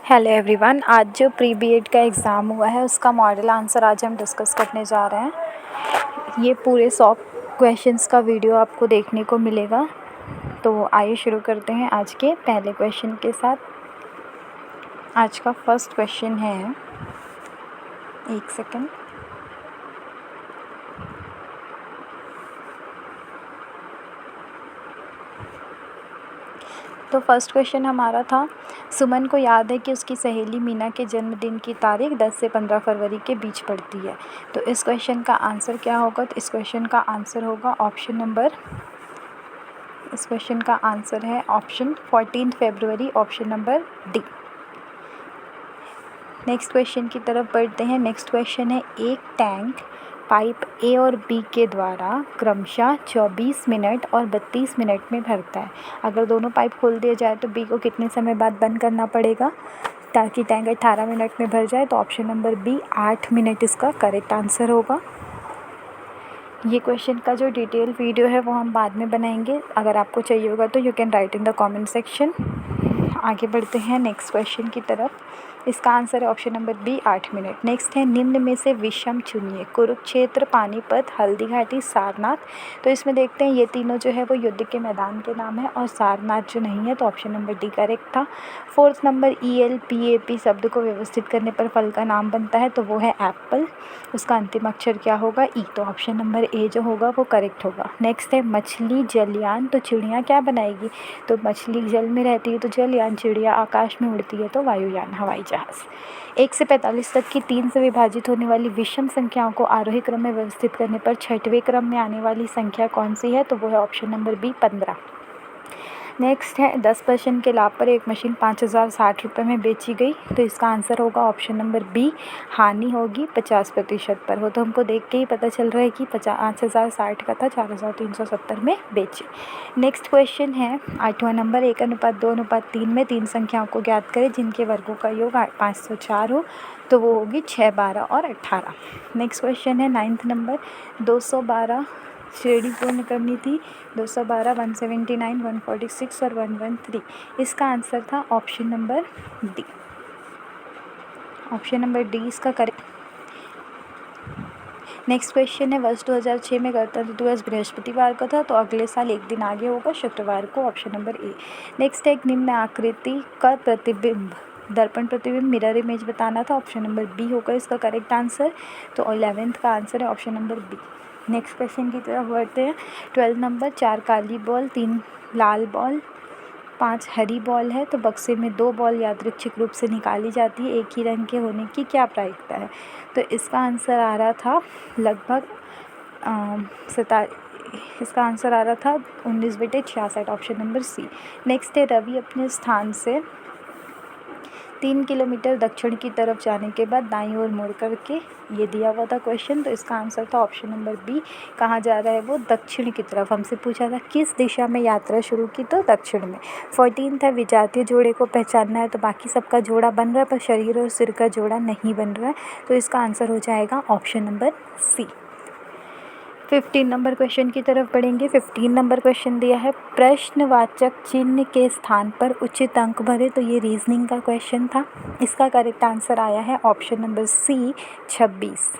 Hello everyone, आज जो pre BEd का एग्ज़ाम हुआ है उसका मॉडल आंसर आज हम डिस्कस करने जा रहे हैं। ये पूरे 100 क्वेश्चंस का वीडियो आपको देखने को मिलेगा। तो आइए शुरू करते हैं आज के पहले क्वेश्चन के साथ। आज का फर्स्ट क्वेश्चन है, एक सेकेंड। तो फर्स्ट क्वेश्चन हमारा था, सुमन को याद है कि उसकी सहेली मीना के जन्मदिन की तारीख 10 से 15 फरवरी के बीच पड़ती है। तो इस क्वेश्चन का आंसर क्या होगा? तो इस क्वेश्चन का आंसर होगा इस क्वेश्चन का आंसर है ऑप्शन 14 फरवरी, option number D. Next question की तरफ बढ़ते हैं। नेक्स्ट क्वेश्चन है, एक टैंक पाइप ए और बी के द्वारा क्रमशः 24 मिनट और 32 मिनट में भरता है। अगर दोनों पाइप खोल दिए जाए तो बी को कितने समय बाद बंद करना पड़ेगा ताकि टैंक 18 मिनट में भर जाए? तो ऑप्शन नंबर बी 8 मिनट इसका करेक्ट आंसर होगा। ये क्वेश्चन का जो डिटेल वीडियो है वो हम बाद में बनाएंगे। अगर आपको चाहिए होगा तो you can write in the comment section. आगे बढ़ते हैं नेक्स्ट क्वेश्चन की तरफ। इसका आंसर है option number B 8 minute. Next है, निम्न में से विषम चुनिए। कुरुक्षेत्र, पानीपत, हल्दी घाटी, सारनाथ। तो इसमें देखते हैं ये तीनों जो है वो युद्ध के मैदान के नाम है और सारनाथ जो नहीं है, तो ऑप्शन नंबर डी करेक्ट था। फोर्थ नंबर, ELPAP शब्द को व्यवस्थित करने पर फल का नाम बनता है, तो वो है एप्पल। उसका अंतिम अक्षर क्या होगा? ई। तो ऑप्शन नंबर ए जो होगा वो करेक्ट होगा। नेक्स्ट है, मछली जलयान, तो चिड़िया क्या बनाएगी? तो मछली जल में रहती है तो जलयान, चिड़िया आकाश में उड़ती है तो वायुयान, हवाई जहाज़। 1 से 45 तक की 3 से विभाजित होने वाली विषम संख्याओं को आरोही क्रम में व्यवस्थित करने पर छठवें क्रम में आने वाली संख्या कौन सी है? तो वो है ऑप्शन नंबर बी 15। नेक्स्ट है, 10% के लाभ पर एक मशीन 5060 रुपये में बेची गई। तो इसका आंसर होगा ऑप्शन नंबर बी, हानि होगी 50% पर। वो तो हमको देख के ही पता चल रहा है कि 5060 का था, 4370 में बेचे। नेक्स्ट क्वेश्चन है 8वां नंबर, 1:2:3 में 3 संख्याओं को ज्ञात करें जिनके वर्गों का योग 504 हो। तो वो होगी 6, 12 और 18। नेक्स्ट क्वेश्चन है 9th नंबर, 212 श्रेणी पूर्ण करनी थी। 212, 179, 146 और 113। इसका आंसर था option number D. Option number D इसका करेक्ट। नेक्स्ट क्वेश्चन है, वर्ष 2006 में गणतंत्र दिवस बृहस्पतिवार को था, तो अगले साल एक दिन आगे होगा, शुक्रवार को, ऑप्शन नंबर ए। नेक्स्ट है, एक निम्न आकृति का प्रतिबिंब, दर्पण प्रतिबिंब, मिरर इमेज बताना था, ऑप्शन नंबर बी होगा इसका करेक्ट आंसर। तो 11th का आंसर है option number B. Next question की तरफ बढ़ते हैं। 12 नंबर, 4 काली बॉल, 3 लाल बॉल, 5 हरी बॉल है, तो बक्से में 2 बॉल यादृच्छिक रूप से निकाली जाती है, एक ही रंग के होने की क्या प्रायिकता है? तो इसका आंसर आ रहा था लगभग इसका आंसर आ रहा था 19/66, ऑप्शन नंबर सी। नेक्स्ट है, रवि अपने स्थान से 3 किलोमीटर दक्षिण की तरफ जाने के बाद दाईं ओर मुड़ करके, ये दिया हुआ था क्वेश्चन, तो इसका आंसर था ऑप्शन नंबर बी। कहाँ जा रहा है वो? दक्षिण की तरफ। हमसे पूछा था किस दिशा में यात्रा शुरू की, तो दक्षिण में। 14 था, विजातीय जोड़े को पहचानना है, तो बाकी सबका जोड़ा बन रहा है पर शरीर और सिर का जोड़ा नहीं बन रहा है, तो इसका आंसर हो जाएगा option number C. 15 number question की तरफ बढ़ेंगे। 15 नंबर क्वेश्चन दिया है, प्रश्नवाचक चिन्ह के स्थान पर उचित अंक भरे। तो ये रीजनिंग का क्वेश्चन था। इसका करेक्ट आंसर आया है option number C, 26।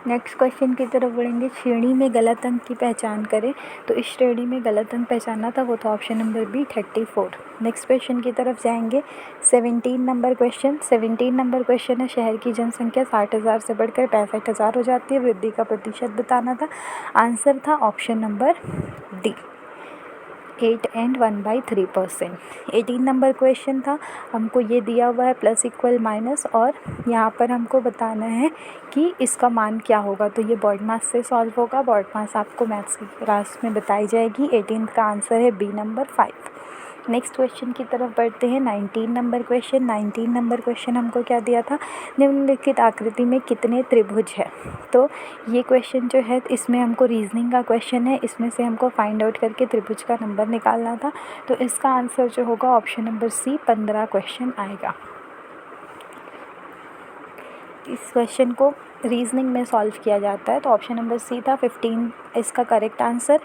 Next question की तरफ बढ़ेंगे। श्रेणी में गलत अंक की पहचान करें। तो इस श्रेणी में गलत अंक पहचाना था, वो था option number B, 34। Next question की तरफ जाएंगे। 17 नंबर क्वेश्चन। 17 नंबर क्वेश्चन है, शहर की जनसंख्या 60,000 से बढ़कर 65,000 हो जाती है, वृद्धि का प्रतिशत बताना था। आंसर था option number D, 8 and 1/3%। 18 number question था, हमको ये दिया हुआ है प्लस इक्वल माइनस, और यहाँ पर हमको बताना है कि इसका मान क्या होगा। तो ये बॉड मास से सॉल्व होगा। बॉड मास आपको मैथ्स की क्लास में बताई जाएगी। 18th का आंसर है बी नंबर 5। नेक्स्ट क्वेश्चन की तरफ बढ़ते हैं। 19 नंबर क्वेश्चन। 19 नंबर क्वेश्चन हमको क्या दिया था, निम्नलिखित आकृति में कितने त्रिभुज है। तो ये क्वेश्चन जो है इसमें हमको रीजनिंग का क्वेश्चन है, इसमें से हमको फाइंड आउट करके त्रिभुज का नंबर निकालना था। तो इसका आंसर जो होगा ऑप्शन नंबर सी, 15 क्वेश्चन आएगा। इस क्वेश्चन को रीजनिंग में सॉल्व किया जाता है। तो ऑप्शन नंबर सी था 15 इसका करेक्ट आंसर।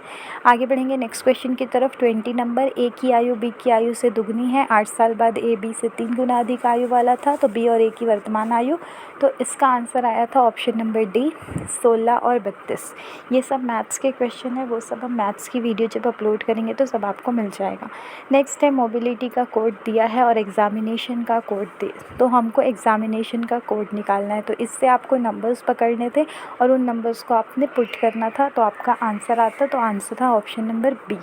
आगे बढ़ेंगे नेक्स्ट क्वेश्चन की तरफ। 20 नंबर, ए की आयु बी की आयु से दुगनी है। 8 साल बाद ए बी से 3 गुना अधिक आयु वाला था, तो बी और ए की वर्तमान आयु। तो इसका आंसर आया था ऑप्शन नंबर डी 16 और 32। ये सब मैथ्स के क्वेश्चन है, वो सब हम मैथ्स की वीडियो जब अपलोड करेंगे तो सब आपको मिल जाएगा। नेक्स्ट है मोबिलिटी का कोड दिया है और एग्जामिनेशन का कोड दे, तो हमको एग्जामिनेशन का कोड निकालना है। तो इससे आपको नंबर्स पकड़ने थे और उन नंबर्स को आपने पुट करना था, तो आपका आंसर आता। तो आंसर था ऑप्शन नंबर बी।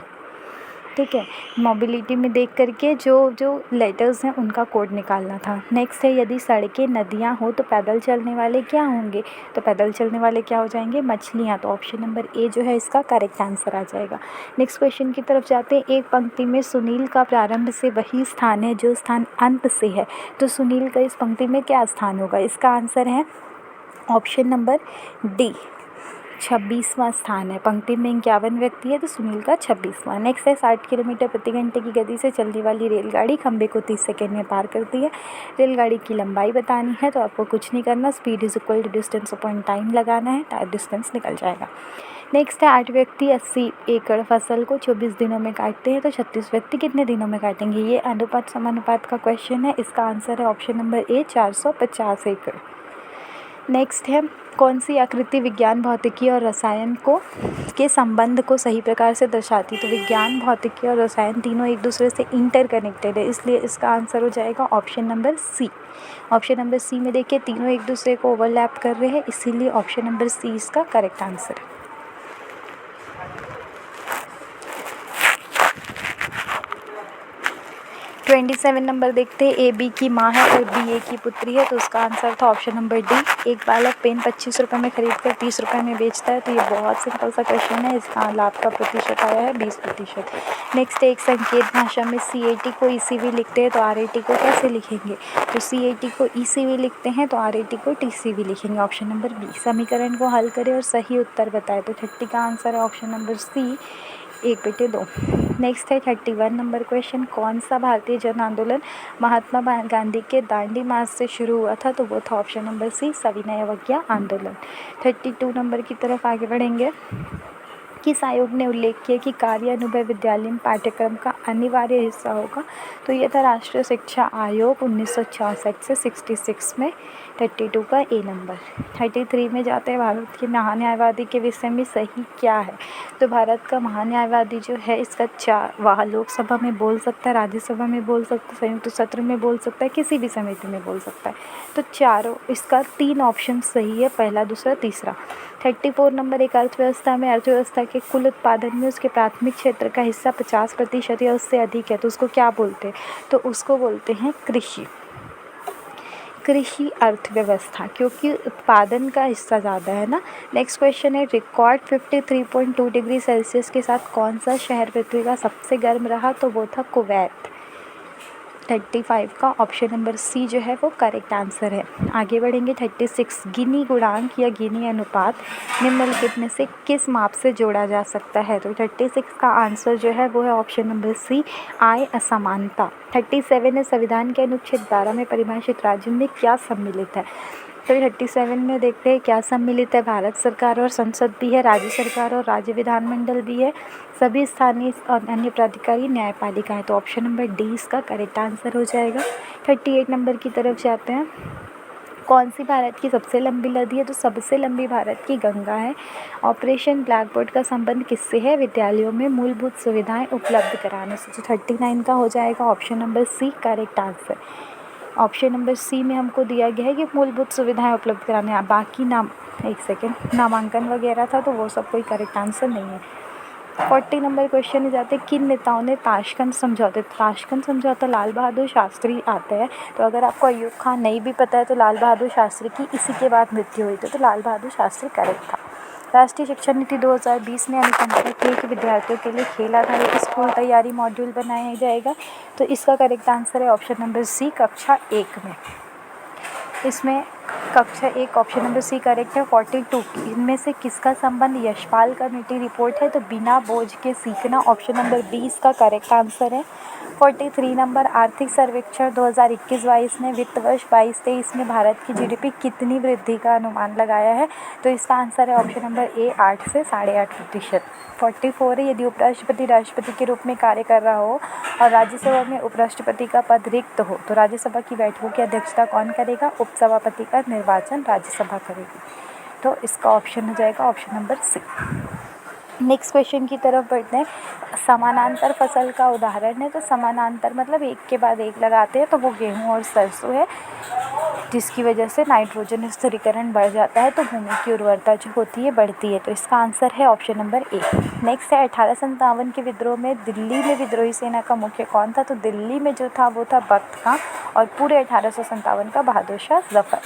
ठीक है, मोबिलिटी में देख करके जो लेटर्स हैं उनका कोड निकालना था। नेक्स्ट है यदि सड़कें नदियाँ हो तो पैदल चलने वाले क्या होंगे? तो पैदल चलने वाले क्या हो जाएंगे? मछलियाँ। तो ऑप्शन नंबर ए जो है इसका करेक्ट आंसर आ जाएगा। नेक्स्ट क्वेश्चन की तरफ जाते हैं। एक पंक्ति में सुनील का प्रारंभ से वही स्थान है जो स्थान अंत से है, तो सुनील का इस पंक्ति में क्या स्थान होगा? इसका आंसर है ऑप्शन नंबर डी 26वां स्थान है। पंक्ति में 51 व्यक्ति है, तो सुनील का 26वां। नेक्स्ट है 60 किलोमीटर प्रति घंटे की गति से चलने वाली रेलगाड़ी खंबे को 30 सेकेंड में पार करती है। रेलगाड़ी की लंबाई बतानी है, तो आपको कुछ नहीं करना, speed is equal to distance upon time लगाना है, डिस्टेंस निकल जाएगा। नेक्स्ट है 8 व्यक्ति 80 एकड़ फसल को 24 दिनों में काटते हैं, तो 36 व्यक्ति कितने दिनों में काटेंगे? ये अनुपात समानुपात का क्वेश्चन है। इसका आंसर है ऑप्शन नंबर ए 450 एकड़। नेक्स्ट है कौन सी आकृति विज्ञान, भौतिकी और रसायन के संबंध को सही प्रकार से दर्शाती? तो विज्ञान, भौतिकी और रसायन तीनों एक दूसरे से इंटरकनेक्टेड है, इसलिए इसका आंसर हो जाएगा option number C. Option number C में देखिए तीनों एक दूसरे को ओवरलैप कर रहे हैं, इसीलिए ऑप्शन नंबर सी इसका करेक्ट आंसर है। 27 नंबर देखते हैं। ए बी की माँ है और बी ए की पुत्री है, तो उसका आंसर था ऑप्शन नंबर डी। एक बालक पेन 25 रुपये में खरीद कर 30 रुपये में बेचता है, तो ये बहुत सिंपल सा क्वेश्चन है। इसका लाभ का प्रतिशत आया है 20%। नेक्स्ट एक संकेत भाषा में CAT को ECV लिखते हैं, तो RAT को कैसे लिखेंगे? तो CAT को ECV लिखते हैं, तो RAT को TCV लिखेंगे। Option number B. समीकरण को हल करें और सही उत्तर बताएं, तो 30 का आंसर है ऑप्शन नंबर सी 1/2। नेक्स्ट है 31 नंबर क्वेश्चन। कौन सा भारतीय जन आंदोलन महात्मा गांधी के दांडी मार्च से शुरू हुआ था? तो वो था ऑप्शन नंबर सी सविनय अवज्ञा आंदोलन। 32 नंबर की तरफ आगे बढ़ेंगे। किस आयोग ने उल्लेख किया कि कार्य अनुभव विद्यालयन पाठ्यक्रम का अनिवार्य हिस्सा होगा? तो ये था राष्ट्रीय शिक्षा आयोग 1966 से 66 में। 32 का ए नंबर। 33 में जाते हैं भारत के महान्यायवादी के विषय में सही क्या है? तो भारत का महान्यायवादी जो है इसका वह लोकसभा में बोल सकता है, राज्यसभा में बोल सकता है, संयुक्त सत्र में बोल सकता है, किसी भी समिति में बोल सकता है। तो चारों इसका 3 ऑप्शन सही है, पहला, दूसरा, तीसरा। 34 नंबर। एक अर्थव्यवस्था में अर्थव्यवस्था के कुल उत्पादन में उसके प्राथमिक क्षेत्र का हिस्सा 50% या उससे अधिक है, तो उसको क्या बोलते हैं? तो उसको बोलते हैं कृषि अर्थव्यवस्था, क्योंकि उत्पादन का हिस्सा ज़्यादा है ना। नेक्स्ट क्वेश्चन है रिकॉर्ड 53.2 डिग्री सेल्सियस के साथ कौन सा शहर पृथ्वी का सबसे गर्म रहा? तो वो था कुवैत। 35 का ऑप्शन नंबर सी जो है वो करेक्ट आंसर है। आगे बढ़ेंगे 36। गिनी गुणांक या गिनी अनुपात निम्नलिखित में से किस माप से जोड़ा जा सकता है? तो 36 का आंसर जो है वो है ऑप्शन नंबर सी आय असमानता। 37 है संविधान के अनुच्छेद 12 में परिभाषित राज्य में क्या सम्मिलित है? तो 37 में देखते हैं क्या सम्मिलित है। भारत सरकार और संसद भी है, राज्य सरकार और राज्य विधानमंडल भी है, सभी स्थानीय और अन्य प्राधिकारी न्यायपालिका है, तो ऑप्शन नंबर डी इसका करेक्ट आंसर हो जाएगा। 38 नंबर की तरफ जाते हैं। कौन सी भारत की सबसे लंबी नदी है? तो सबसे लंबी भारत की गंगा है। ऑपरेशन ब्लैक बोर्ड का संबंध किससे है? विद्यालयों में मूलभूत सुविधाएं उपलब्ध कराने से। तो 39 का हो जाएगा option number C correct answer. Option number C में हमको दिया गया है कि मूलभूत सुविधाएं उपलब्ध कराने, बाकी नामांकन वगैरह था, तो वो सब कोई करेक्ट आंसर नहीं है। 40 नंबर क्वेश्चन में जाते हैं। किन नेताओं ने ताशकंद समझौता लाल बहादुर शास्त्री आता है, तो अगर आपको अयूब खान नहीं भी पता है तो लाल बहादुर शास्त्री की इसी के बाद मृत्यु हुई थी, तो लाल बहादुर शास्त्री करेक्ट था। राष्ट्रीय शिक्षा नीति 2020 ने अनुशंसा की कि विद्यार्थियों के लिए खेल आधारित स्कूल तैयारी मॉड्यूल बनाया जाएगा, तो इसका करेक्ट आंसर है ऑप्शन नंबर सी कक्षा 1 में। इसमें कक्षा 1 ऑप्शन नंबर सी करेक्ट है। 42 इनमें से किसका संबंध यशपाल कमेटी रिपोर्ट है? तो बिना बोझ के सीखना, ऑप्शन नंबर बी इसका करेक्ट आंसर है। 43 नंबर, आर्थिक सर्वेक्षण 2021-22 ने वित्त वर्ष 22-23 में भारत की जीडीपी कितनी वृद्धि का अनुमान लगाया है? तो इसका आंसर है ऑप्शन नंबर ए 8 से 8.5%। 44 है, यदि उपराष्ट्रपति राष्ट्रपति के रूप में कार्य कर रहा हो और राज्यसभा में उपराष्ट्रपति का पद रिक्त हो तो राज्यसभा की बैठकों की अध्यक्षता कौन करेगा? उपसभापति का निर्वाचन राज्यसभा करेगी। तो इसका ऑप्शन हो जाएगा option number C. Next question की तरफ बढ़ते हैं। समानांतर फसल का उदाहरण है, तो समानांतर मतलब एक के बाद एक लगाते हैं, तो वो गेहूँ और सरसों है, जिसकी वजह से नाइट्रोजन स्थिरीकरण बढ़ जाता है, तो भूमि की उर्वरता जो होती है बढ़ती है। तो इसका आंसर है ऑप्शन नंबर ए। नेक्स्ट है 1857 के विद्रोह में दिल्ली में विद्रोही सेना का मुख्य कौन था? तो दिल्ली में जो था वो था बख्त खां और पूरे 1857 का बहादुर शाह जफर।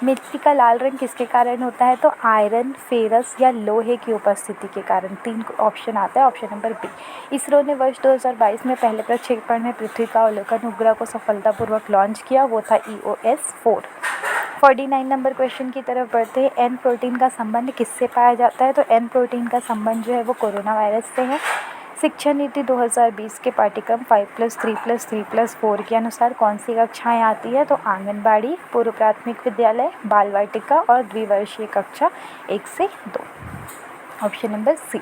मिट्टी का लाल रंग किसके कारण होता है? तो आयरन, फेरस या लोहे की उपस्थिति के कारण। 3 ऑप्शन आता है, ऑप्शन नंबर बी। इसरो ने वर्ष 2022 में पहले प्रक्षेपण में पृथ्वी का अवलोकन उपग्रह को सफलतापूर्वक लॉन्च किया, वो था EOS-4। 49 नंबर क्वेश्चन की तरफ बढ़ते हैं। एन प्रोटीन का संबंध किससे पाया जाता है? तो एन प्रोटीन का संबंध जो है वो कोरोना वायरस से है। शिक्षा नीति 2020 के पाठ्यक्रम 5+3+3+4 के अनुसार कौन सी कक्षाएँ आती है? तो आंगनबाड़ी, पूर्व प्राथमिक विद्यालय, बाल वाटिका और द्विवर्षीय कक्षा 1 से 2। Option number C.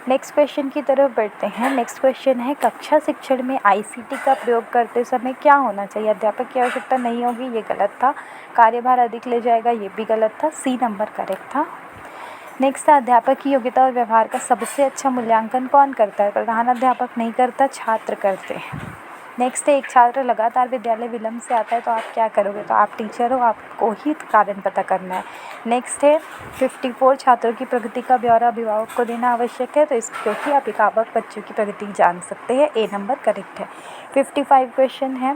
Next question की तरफ बढ़ते हैं। नेक्स्ट क्वेश्चन है कक्षा शिक्षण में ICT का प्रयोग करते समय क्या होना चाहिए? अध्यापक की आवश्यकता नहीं होगी, ये गलत था। कार्यभार अधिक ले जाएगा, ये भी गलत था। सी नंबर करेक्ट था। नेक्स्ट है अध्यापक की योग्यता और व्यवहार का सबसे अच्छा मूल्यांकन कौन करता है? प्रधान अध्यापक नहीं करता, छात्र करते हैं। नेक्स्ट है एक छात्र लगातार विद्यालय विलंब से आता है तो आप क्या करोगे? तो आप टीचर हो, आपको ही कारण पता करना है। नेक्स्ट है 54 छात्रों की प्रगति का ब्यौरा अभिभावक को देना आवश्यक है, तो इस क्योंकि अभिभावक बच्चों की प्रगति जान सकते हैं। ए नंबर करेक्ट है। 55 क्वेश्चन है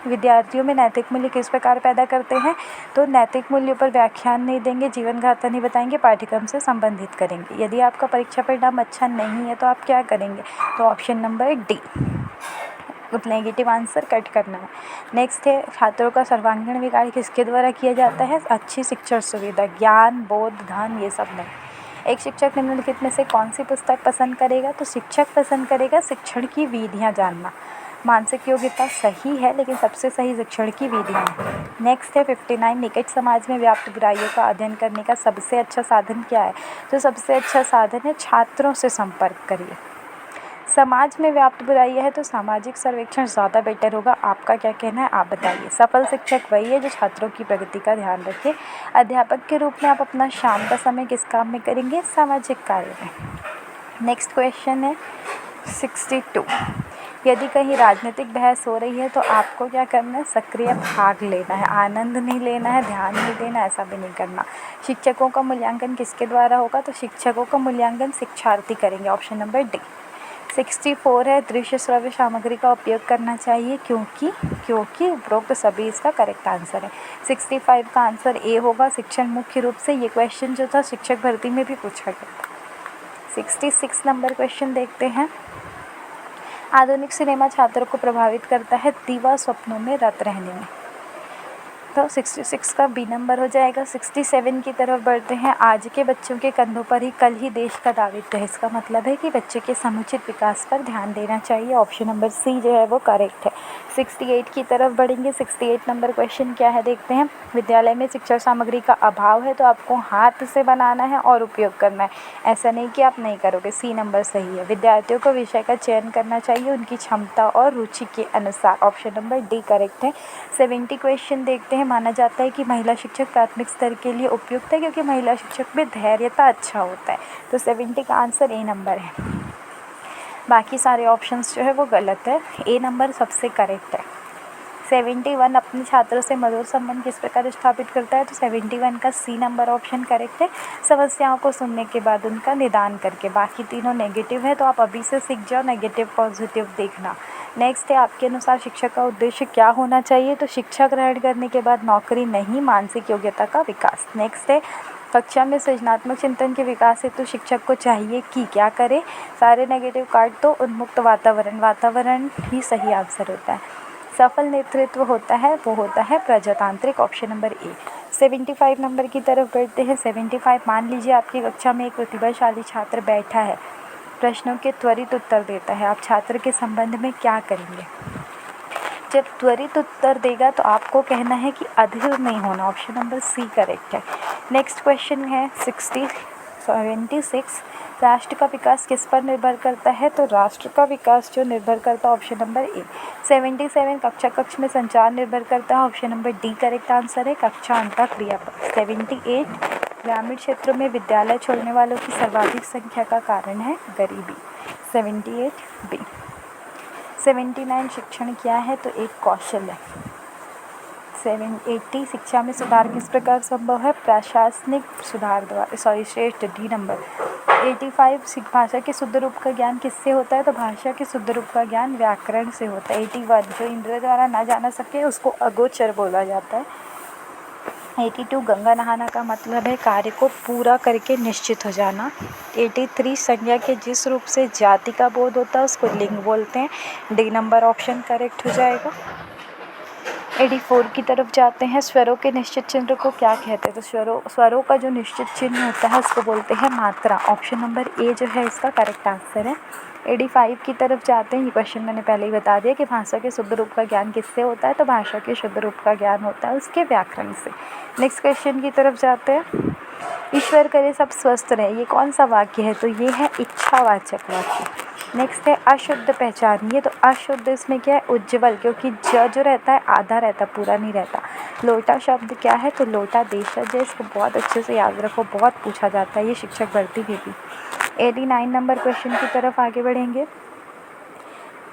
विद्यार्थियों में नैतिक मूल्य किस प्रकार पैदा करते हैं? तो नैतिक मूल्यों पर व्याख्यान नहीं देंगे, जीवन गाथा नहीं बताएंगे, पाठ्यक्रम से संबंधित करेंगे। यदि आपका परीक्षा परिणाम अच्छा नहीं है तो आप क्या करेंगे? तो option number D, negative answer cut करना है। नेक्स्ट है छात्रों का सर्वांगीण विकास किसके द्वारा किया जाता है? अच्छी शिक्षण सुविधा, ज्ञान, बोध, धन, ये सब नहीं। एक शिक्षक निम्नलिखित में से कौन सी पुस्तक पसंद करेगा? तो शिक्षक पसंद करेगा शिक्षण की विधियाँ जानना। मानसिक योग्यता सही है, लेकिन सबसे सही शिक्षण की विधियाँ। नेक्स्ट है 59 निकट समाज में व्याप्त बुराइयों का अध्ययन करने का सबसे अच्छा साधन क्या है? तो सबसे अच्छा साधन है छात्रों से संपर्क करिए। समाज में व्याप्त बुराइयां है तो सामाजिक सर्वेक्षण ज़्यादा बेटर होगा। आपका क्या कहना है, आप बताइए। सफल शिक्षक वही है जो छात्रों की प्रगति का ध्यान रखे। अध्यापक के रूप में आप अपना शाम का समय किस काम में करेंगे? सामाजिक कार्य में। नेक्स्ट क्वेश्चन है 62। यदि कहीं राजनीतिक बहस हो रही है तो आपको क्या करना है? सक्रिय भाग लेना है, आनंद नहीं लेना है, ध्यान नहीं देना, ऐसा भी नहीं करना। शिक्षकों का मूल्यांकन किसके द्वारा होगा? तो शिक्षकों का मूल्यांकन शिक्षार्थी करेंगे। Option number D. 64 है दृश्य श्रव्य सामग्री का उपयोग करना चाहिए क्योंकि उपरोक्त सभी इसका करेक्ट आंसर है। 65 का आंसर ए होगा। शिक्षण मुख्य रूप से ये क्वेश्चन जो था शिक्षक भर्ती में भी पूछा गया था। 66 नंबर क्वेश्चन देखते हैं। आधुनिक सिनेमा छात्रों को प्रभावित करता है दिवा स्वप्नों में रत रहने में, तो 66 का बी नंबर हो जाएगा। 67 की तरफ बढ़ते हैं। आज के बच्चों के कंधों पर ही कल ही देश का दायित्व है। इसका मतलब है कि बच्चे के समुचित विकास पर ध्यान देना चाहिए। ऑप्शन नंबर सी जो है वो करेक्ट है। 68 की तरफ बढ़ेंगे। 68 नंबर क्वेश्चन क्या है देखते हैं। विद्यालय में शिक्षण सामग्री का अभाव है तो आपको हाथ से बनाना है और उपयोग करना है, ऐसा नहीं कि आप नहीं करोगे। सी नंबर सही है। विद्यार्थियों को विषय का चयन करना चाहिए उनकी क्षमता और रुचि के अनुसार। ऑप्शन नंबर डी करेक्ट है। 70 क्वेश्चन देखते हैं। माना जाता है कि महिला शिक्षक प्राथमिक स्तर के लिए उपयुक्त है क्योंकि महिला शिक्षक में धैर्यता अच्छा होता है, तो 70 का आंसर ए नंबर है। बाकी सारे ऑप्शंस जो है वो गलत है। ए नंबर सबसे करेक्ट है। 71 अपने छात्रों से मधुर संबंध किस प्रकार स्थापित करता है? तो 71 का सी नंबर ऑप्शन करेक्ट है। समस्याओं को सुनने के बाद उनका निदान करके। बाकी तीनों नेगेटिव है तो आप अभी से सीख जाओ नेगेटिव पॉजिटिव देखना। नेक्स्ट है आपके अनुसार शिक्षक का उद्देश्य क्या होना चाहिए? तो शिक्षा ग्रहण करने के बाद नौकरी नहीं, मानसिक योग्यता का विकास। नेक्स्ट है कक्षा में सृजनात्मक चिंतन के विकास हेतु शिक्षक को चाहिए कि क्या करे? सारे नेगेटिव काट दो। उन्मुक्त वातावरण ही सही आंसर होता है। सफल नेतृत्व होता है वो होता है प्रजातांत्रिक। Option number A. 75 नंबर की तरफ बढ़ते हैं। 75 मान लीजिए आपकी कक्षा में एक प्रतिभाशाली छात्र बैठा है, प्रश्नों के त्वरित उत्तर देता है, आप छात्र के संबंध में क्या करेंगे? जब त्वरित उत्तर देगा तो आपको कहना है कि अधीर नहीं होना। ऑप्शन नंबर सी करेक्ट है। नेक्स्ट क्वेश्चन है 76 राष्ट्र का विकास किस पर निर्भर करता है? तो राष्ट्र का विकास जो निर्भर करता है ऑप्शन नंबर ए। 77 कक्षा कक्ष में संचार निर्भर करता है। Option number D correct answer है, कक्षा अंतः क्रिया पर। 78 ग्रामीण क्षेत्रों में विद्यालय छोड़ने वालों की सर्वाधिक संख्या का कारण है गरीबी। 78 बी। 79 शिक्षण क्या है? तो एक कौशल है। 80 शिक्षा में सुधार किस प्रकार संभव है? प्रशासनिक सुधार द्वारा। श्रेष्ठ डी नंबर। 85 भाषा के शुद्ध रूप का ज्ञान किससे होता है? तो भाषा के शुद्ध रूप का ज्ञान व्याकरण से होता है। 81 जो इंद्रिय द्वारा ना जाना सके उसको अगोचर बोला जाता है। 82 गंगा नहाना का मतलब है कार्य को पूरा करके निश्चित हो जाना। 83 संज्ञा के जिस रूप से जाति का बोध होता है उसको लिंग बोलते हैं। डी नंबर ऑप्शन करेक्ट हो जाएगा। 84 की तरफ जाते हैं। स्वरों के निश्चित चिन्ह को क्या कहते हैं? तो स्वरों का जो निश्चित चिन्ह होता है उसको बोलते हैं मात्रा। ऑप्शन नंबर ए जो है इसका करेक्ट आंसर है। 85 की तरफ जाते हैं। ये क्वेश्चन मैंने पहले ही बता दिया कि भाषा के शुद्ध रूप का ज्ञान किससे होता है? तो भाषा के शुद्ध रूप का ज्ञान होता है उसके व्याकरण से। नेक्स्ट क्वेश्चन की तरफ जाते हैं। ईश्वर करे सब स्वस्थ रहे, ये कौन सा वाक्य है? तो ये है इच्छावाचक वाक्य। नेक्स्ट है अशुद्ध पहचानिए। तो अशुद्ध इसमें क्या है? उज्ज्वल, क्योंकि ज जो रहता है आधा रहता, पूरा नहीं रहता। लोटा शब्द क्या है? तो लोटा देशज है। इसको बहुत अच्छे से याद रखो, बहुत पूछा जाता है ये शिक्षक भर्ती में भी। 89 नंबर क्वेश्चन की तरफ आगे बढ़ेंगे।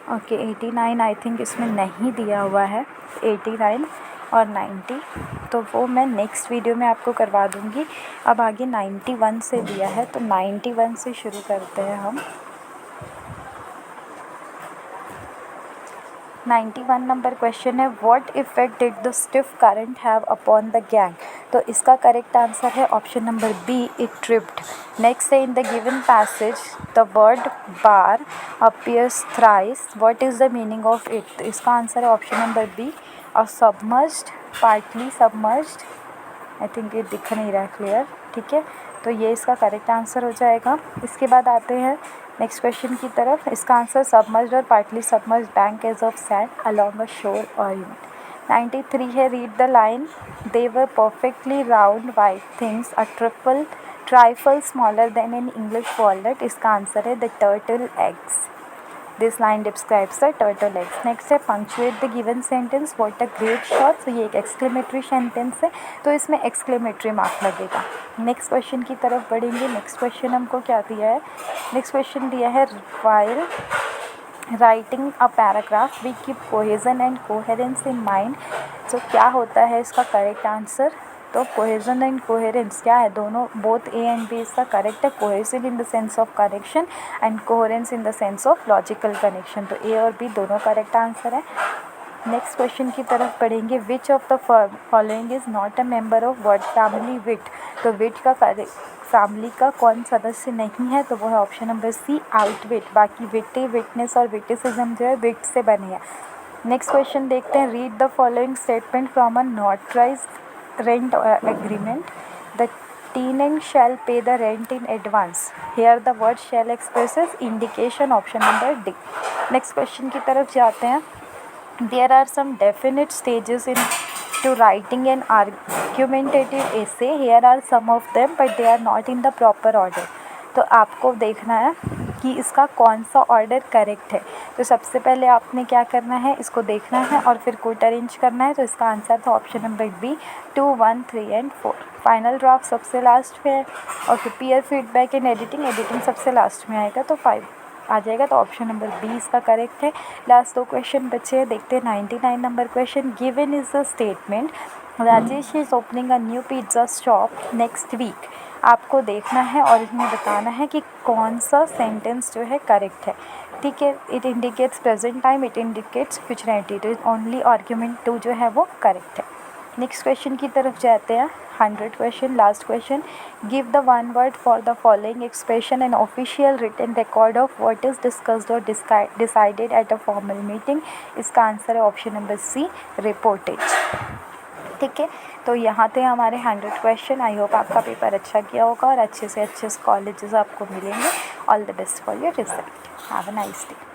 ओके 89 आई थिंक इसमें नहीं दिया हुआ है। 89 और 90 तो वो मैं नेक्स्ट वीडियो में आपको करवा दूँगी। अब आगे 91 से दिया है, तो 91 से शुरू करते हैं हम। 91 नंबर क्वेश्चन है what effect did the stiff current have upon the gang? तो इसका करेक्ट आंसर है option number B, it tripped. Next है in the given passage the word bar appears thrice, what is the meaning of it? तो इसका answer है option number B, और submerged, partly submerged. I think ये दिख नहीं रहा है क्लियर, ठीक है, तो ये इसका करेक्ट आंसर हो जाएगा। इसके बाद आते हैं नेक्स्ट क्वेश्चन की तरफ। इसका आंसर सबमर्ज्ड और partly submerged bank edge of sand along a shore और यूनिट। 93 है read the line they were perfectly round white things a trifle smaller than in English walnut. इसका आंसर है the turtle eggs. This line describes the turtle eggs. Next है punctuate the given sentence. What a great shot. तो ये एक exclamatory sentence है, तो इसमें exclamatory mark लगेगा। नेक्स्ट क्वेश्चन की तरफ बढ़ेंगे। नेक्स्ट क्वेश्चन हमको क्या दिया है? नेक्स्ट क्वेश्चन दिया है while writing a paragraph we keep cohesion and coherence in mind. तो क्या होता है इसका करेक्ट आंसर? तो कोहेजन एंड कोहेरेंस क्या है? दोनों बोथ ए एंड बी इसका करेक्ट है। Cohesive in the sense of correction and coherence in the sense of logical connection. तो ए और बी दोनों करेक्ट आंसर है। नेक्स्ट क्वेश्चन की तरफ पढ़ेंगे। Which of the following is not a member of word family wit? तो wit का family का कौन सदस्य नहीं है? तो वो है ऑप्शन नंबर सी, आउटविट। बाकी विटे, विटनेस और विटिसिज्म जो है विट से बने हैं। नेक्स्ट क्वेश्चन देखते हैं। Read the following statement from a notarise rent agreement. The tenant shall pay the rent in advance. Here the word shall expresses indication. Option number D. Next question की तरफ जाते हैं। There are some definite stages in to writing an argumentative essay. Here are some of them, but they are not in the proper order. तो आपको देखना है कि इसका कौन सा ऑर्डर करेक्ट है। तो सबसे पहले आपने क्या करना है, इसको देखना है और फिर कोट अरेंज करना है। तो इसका आंसर था option number B 2, 1, 3 and 4। Final draft सबसे लास्ट में है और फिर पीयर फीडबैक एंड एडिटिंग सबसे लास्ट में आएगा, तो 5 आ जाएगा। तो ऑप्शन नंबर बी इसका करेक्ट है। लास्ट 2 क्वेश्चन बचे हैं, देखते हैं 99 number question. Given is a statement Rajesh is opening a new pizza shop next week. आपको देखना है और इसमें बताना है कि कौन सा सेंटेंस जो है करेक्ट है, ठीक है। It indicates present time, it indicates futurity, तो ओनली आर्ग्यूमेंट 2 जो है वो करेक्ट है। नेक्स्ट क्वेश्चन की तरफ जाते हैं। 100 question, last question. Give the one word for the following expression an official written record of what is discussed or decided at a formal meeting. इसका आंसर है ऑप्शन नंबर सी, रिपोर्टेज, ठीक है। तो यहाँ थे हमारे 100 क्वेश्चन। आई होप आपका paper अच्छा किया होगा और अच्छे से अच्छे कॉलेजेस आपको मिलेंगे। All the best for your result. Have a nice day.